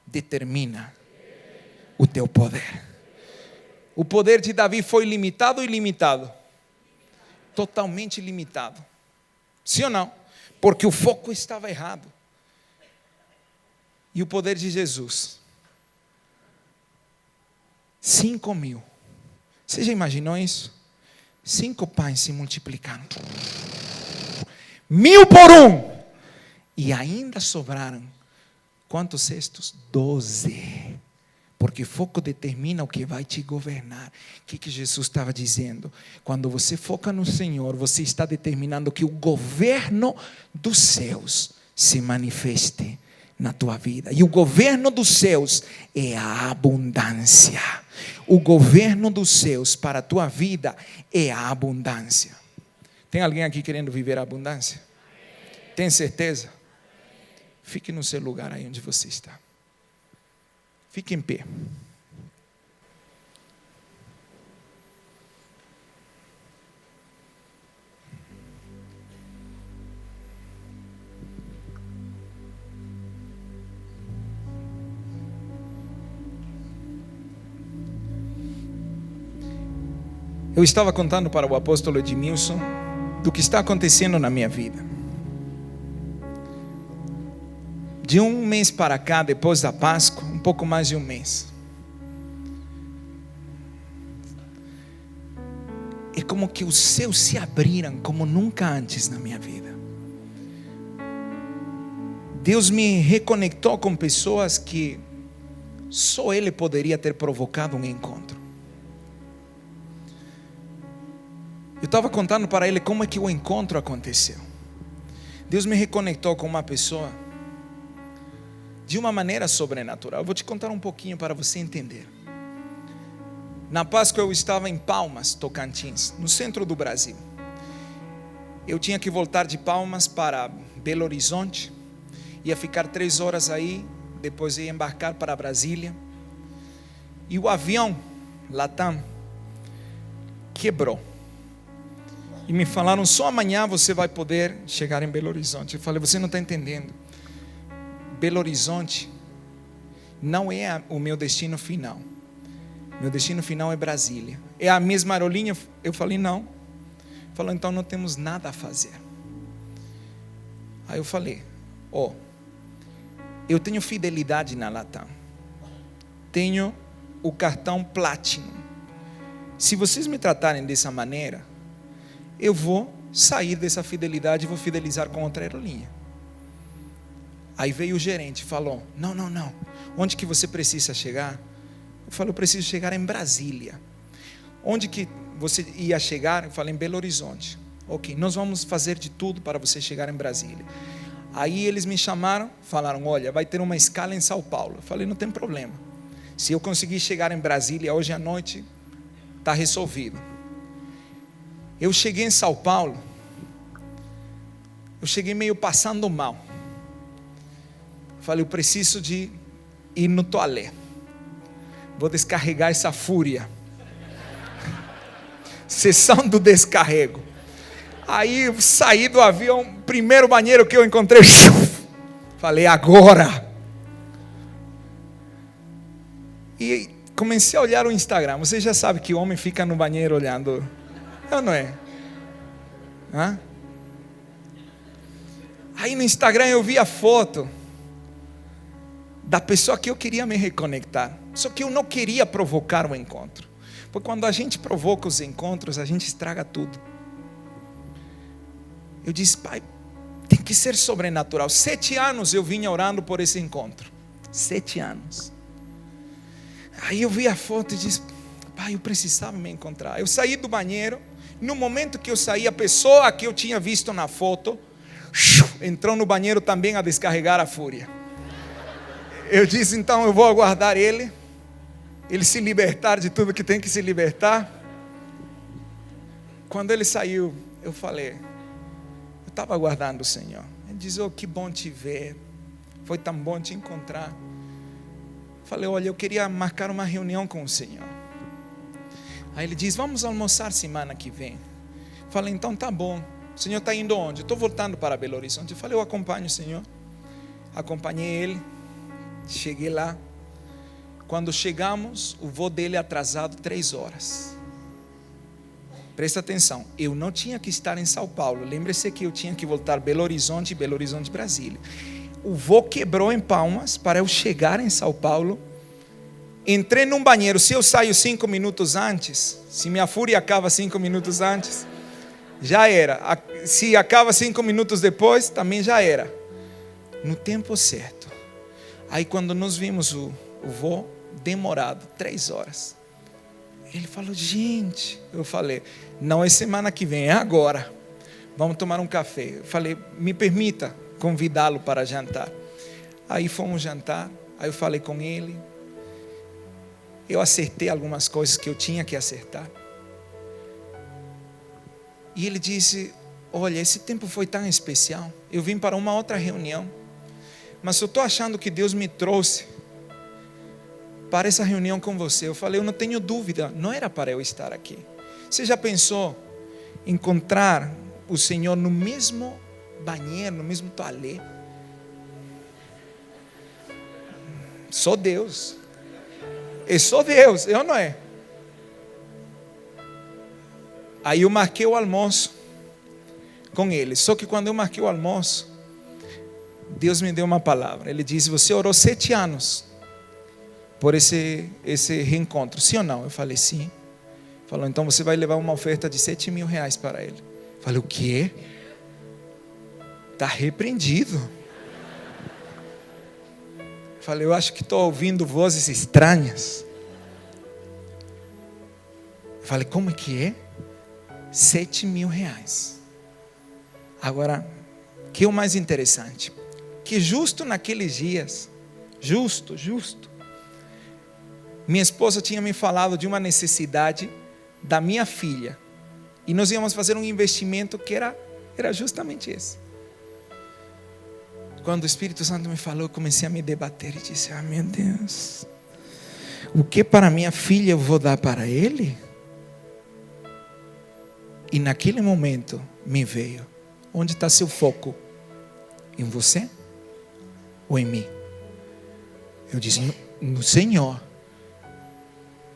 determina o teu poder. O poder de Davi foi limitado ou ilimitado? Totalmente limitado. Sim ou não? Porque o foco estava errado. E o poder de Jesus? 5.000. Você já imaginou isso? 5 pães se multiplicaram. 1.000 por 1. E ainda sobraram quantos cestos? 12. Porque foco determina o que vai te governar. O que Jesus estava dizendo? Quando você foca no Senhor, você está determinando que o governo dos céus se manifeste na tua vida. E o governo dos céus é a abundância. O governo dos céus para a tua vida é a abundância. Tem alguém aqui querendo viver a abundância? Tem certeza? Fique no seu lugar aí onde você está. Fique em pé. Eu estava contando para o apóstolo Edmilson do que está acontecendo na minha vida. De um mês para cá, depois da Páscoa, um pouco mais de um mês, é como que os céus se abriram como nunca antes na minha vida. Deus me reconectou com pessoas que só Ele poderia ter provocado um encontro. Eu estava contando para ele como é que o encontro aconteceu. Deus me reconectou com uma pessoa de uma maneira sobrenatural. Eu vou te contar um pouquinho para você entender. Na Páscoa eu estava em Palmas, Tocantins, no centro do Brasil. Eu tinha que voltar de Palmas para Belo Horizonte. Ia ficar 3 horas aí, depois ia embarcar para Brasília. E o avião Latam quebrou. E me falaram, só amanhã você vai poder chegar em Belo Horizonte. Eu falei, você não está entendendo. Belo Horizonte não é o meu destino final. Meu destino final é Brasília. É a mesma aerolínea? Eu falei, não. Falou, então não temos nada a fazer. Aí eu falei, eu tenho fidelidade na Latam. Tenho o cartão Platinum. Se vocês me tratarem dessa maneira, eu vou sair dessa fidelidade e vou fidelizar com outra aerolínea. Aí veio o gerente e falou, não. Onde que você precisa chegar? Eu falei, eu preciso chegar em Brasília. Onde que você ia chegar? Eu falei, em Belo Horizonte. Ok, nós vamos fazer de tudo para você chegar em Brasília. Aí eles me chamaram, falaram, olha, vai ter uma escala em São Paulo. Eu falei, não tem problema. Se eu conseguir chegar em Brasília hoje à noite, está resolvido. Eu cheguei em São Paulo, eu cheguei meio passando mal. Falei, eu preciso de ir no toalete. Vou descarregar essa fúria. Sessão do descarrego. Aí eu saí do avião, primeiro banheiro que eu encontrei. Falei, agora. E comecei a olhar o Instagram. Você já sabe que o homem fica no banheiro olhando. Ou não é? Aí no Instagram eu vi a foto da pessoa que eu queria me reconectar. Só que eu não queria provocar o encontro. Porque quando a gente provoca os encontros, a gente estraga tudo. Eu disse, pai, tem que ser sobrenatural. 7 anos eu vinha orando por esse encontro. 7 anos. Aí eu vi a foto e disse, pai, eu precisava me encontrar. Eu saí do banheiro. No momento que eu saí, a pessoa que eu tinha visto na foto entrou no banheiro também a descarregar a fúria. Eu disse, então eu vou aguardar ele se libertar de tudo que tem que se libertar. Quando ele saiu, eu falei, eu estava aguardando o Senhor. Ele disse, que bom te ver, foi tão bom te encontrar. Falei, olha, eu queria marcar uma reunião com o Senhor. Aí ele diz, vamos almoçar semana que vem. Falei, então tá bom. O Senhor está indo onde? Estou voltando para Belo Horizonte. Eu falei, eu acompanho o Senhor. Acompanhei ele. Cheguei lá. Quando chegamos, o voo dele atrasado 3 horas. Presta atenção, eu não tinha que estar em São Paulo. Lembre-se que eu tinha que voltar Belo Horizonte, Brasília. O voo quebrou em Palmas para eu chegar em São Paulo. Entrei num banheiro. Se eu saio 5 minutos antes, se minha fúria acaba 5 minutos antes, já era. Se acaba 5 minutos depois, também já era. No tempo certo. Aí quando nós vimos o voo demorado, 3 horas. Ele falou, gente, eu falei, não é semana que vem, é agora. Vamos tomar um café. Eu falei, me permita convidá-lo para jantar. Aí fomos jantar. Aí eu falei com ele. Eu acertei algumas coisas que eu tinha que acertar. E ele disse, olha, esse tempo foi tão especial. Eu vim para uma outra reunião. Mas eu estou achando que Deus me trouxe para essa reunião com você. Eu falei, eu não tenho dúvida, não era para eu estar aqui. Você já pensou em encontrar o Senhor no mesmo banheiro, no mesmo toalete? Sou Deus. Eu sou Deus, eu não é? Aí eu marquei o almoço com ele. Só que quando eu marquei o almoço, Deus me deu uma palavra. Ele disse, você orou 7 anos por esse reencontro, sim ou não? Eu falei, sim. Falou, então você vai levar uma oferta de 7 mil reais para ele. Eu falei, o quê? Está repreendido. Eu falei, eu acho que estou ouvindo vozes estranhas. Eu falei, como é que é? R$7.000. Agora, o que é o mais interessante? Que justo naqueles dias, justo, minha esposa tinha me falado de uma necessidade da minha filha. E nós íamos fazer um investimento que era justamente esse. Quando o Espírito Santo me falou, eu comecei a me debater e disse: meu Deus, o que para minha filha eu vou dar para ele? E naquele momento me veio: onde está seu foco? Em você ou em mim? Eu disse: no Senhor.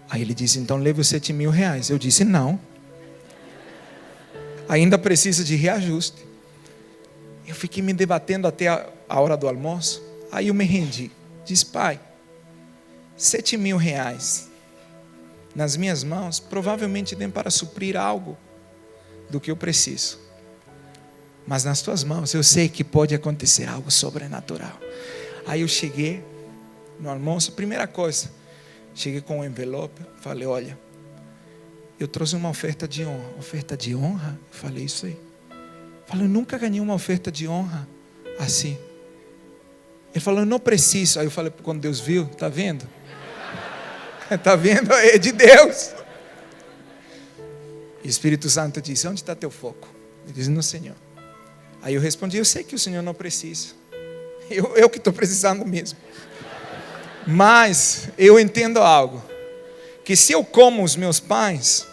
Aí ele disse: então leve os R$7.000. Eu disse: não, ainda precisa de reajuste. Eu fiquei me debatendo até a hora do almoço. Aí eu me rendi. Disse: pai, R$7.000 nas minhas mãos provavelmente tem para suprir algo do que eu preciso, mas nas tuas mãos eu sei que pode acontecer algo sobrenatural. Aí eu cheguei no almoço, primeira coisa, cheguei com um envelope, falei: olha, eu trouxe uma oferta de honra. Oferta de honra? Eu falei: isso aí. Falei: eu nunca ganhei uma oferta de honra assim. Ele falou: eu não preciso. Aí eu falei: quando Deus viu, está vendo? Está vendo? É de Deus. E o Espírito Santo disse: onde está teu foco? Ele disse: no Senhor. Aí eu respondi: eu sei que o Senhor não precisa. Eu que estou precisando mesmo. Mas eu entendo algo, que se eu como os meus pães,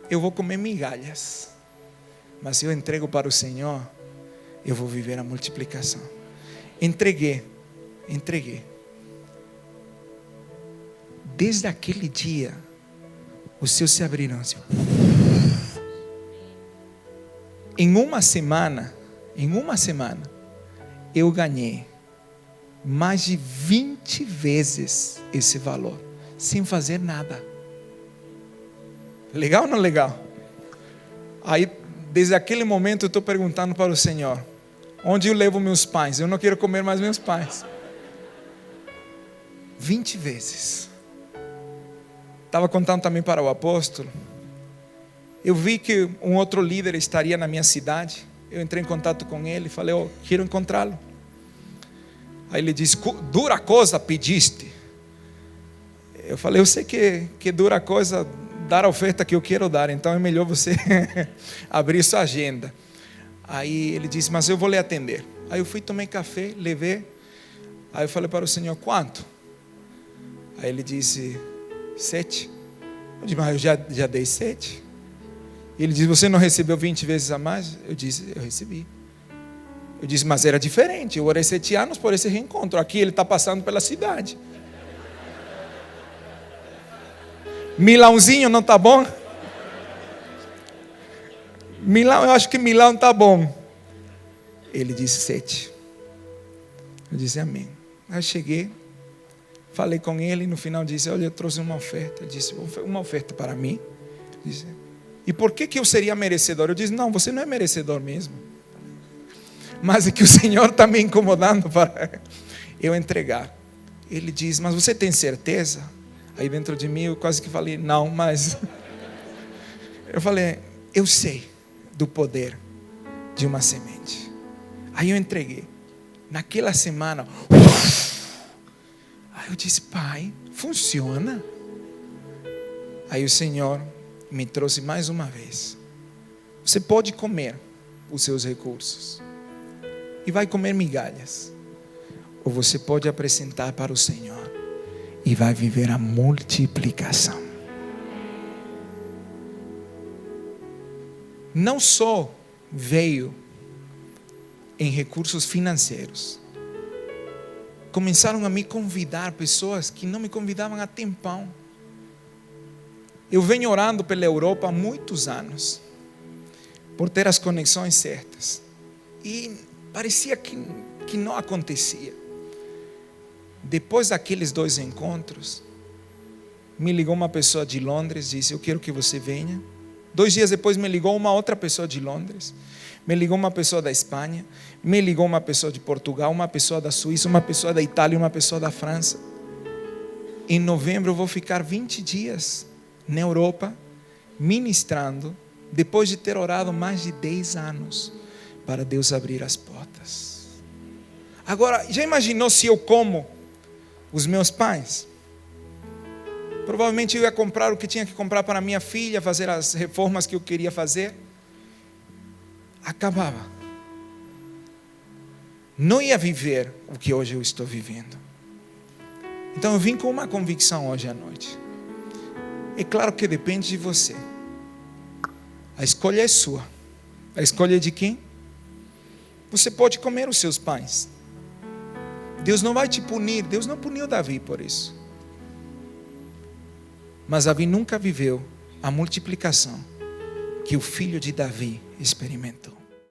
eu vou comer migalhas. Mas se eu entrego para o Senhor, eu vou viver a multiplicação. Entreguei. Desde aquele dia, os céus se abriram assim. Em uma semana, eu ganhei mais de 20 vezes esse valor, sem fazer nada. Legal ou não legal? Aí, desde aquele momento, eu estou perguntando para o Senhor: onde eu levo meus pães? Eu não quero comer mais meus pães. 20 vezes. Estava contando também para o apóstolo. Eu vi que um outro líder estaria na minha cidade. Eu entrei em contato com ele e falei: oh, quero encontrá-lo. Aí ele disse: dura coisa pediste. Eu falei: eu sei que dura coisa dar a oferta que eu quero dar, então é melhor você abrir sua agenda. Aí ele disse: mas eu vou lhe atender. Aí eu fui, tomei café, levei. Aí eu falei para o Senhor: quanto? Aí ele disse: 7. Eu disse: mas eu já dei 7. Ele disse: você não recebeu 20 vezes a mais? Eu disse: eu recebi. Eu disse: mas era diferente, eu orei 7 anos por esse reencontro. Aqui ele está passando pela cidade. Milãozinho não está bom? Milão, eu acho que Milão está bom. Ele disse 7. Eu disse: amém. Aí cheguei, falei com ele, e no final disse: olha, eu trouxe uma oferta. Ele disse: uma oferta para mim? Eu disse: e por que eu seria merecedor? Eu disse: não, você não é merecedor mesmo, mas é que o Senhor está me incomodando para eu entregar. Ele diz: mas você tem certeza? Aí dentro de mim eu quase que falei: não, mas eu falei: eu sei do poder de uma semente. Aí eu entreguei. Naquela semana, aí eu disse: pai, funciona. Aí o Senhor me trouxe mais uma vez: você pode comer os seus recursos e vai comer migalhas, ou você pode apresentar para o Senhor e vai viver a multiplicação. Não só veio em recursos financeiros, começaram a me convidar pessoas que não me convidavam há tempão. Eu venho orando pela Europa há muitos anos, por ter as conexões certas, e parecia que não acontecia. Depois daqueles 2 encontros, me ligou uma pessoa de Londres, disse: eu quero que você venha. 2 dias depois me ligou uma outra pessoa de Londres, me ligou uma pessoa da Espanha, me ligou uma pessoa de Portugal, uma pessoa da Suíça, uma pessoa da Itália, uma pessoa da França. Em novembro eu vou ficar 20 dias na Europa, ministrando depois de ter orado mais de 10 anos para Deus abrir as portas. Agora, já imaginou se eu como os meus pais? Provavelmente eu ia comprar o que tinha que comprar para minha filha, fazer as reformas que eu queria fazer. Acabava. Não ia viver o que hoje eu estou vivendo. Então eu vim com uma convicção hoje à noite. É claro que depende de você. A escolha é sua. A escolha é de quem? Você pode comer os seus pais. Deus não vai te punir. Deus não puniu Davi por isso. Mas Davi nunca viveu a multiplicação que o filho de Davi experimentou.